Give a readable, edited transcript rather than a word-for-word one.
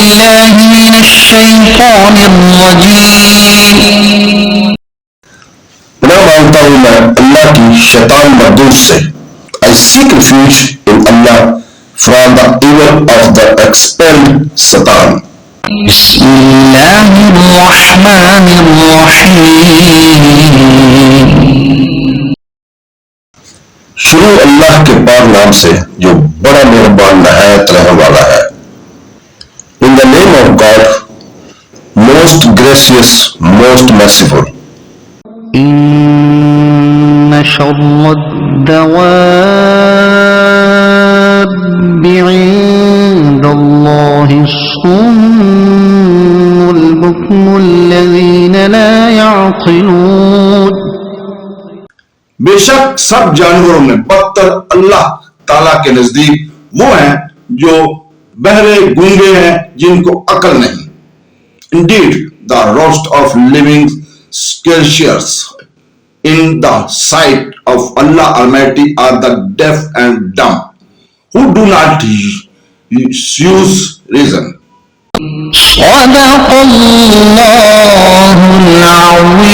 بالله من الشيطان الرجيم. پناہ مانگتا ہوں میں اللہ کی شیطان مردود سے. I seek refuge in Allah from the evil of the expelled Satan. بسم الله الرحمن الرحيم. شروع اللہ کے پاک نام سے جو بڑا مہربان نہایت رحم والا ہے. In the name of God, most gracious, most merciful. إن شر الدواب عند الله الصم البكم الذين لا يعقلون. بے شک سب جانوروں میں بدتر اللہ تعالیٰ کے نزدیک وہ ہیں جو بہرے گونگے ہیں جن کو عقل نہیں. Indeed, the roast of living creatures in the sight of Allah Almighty are the deaf and dumb, who do not use reason. صدق الله العظيم.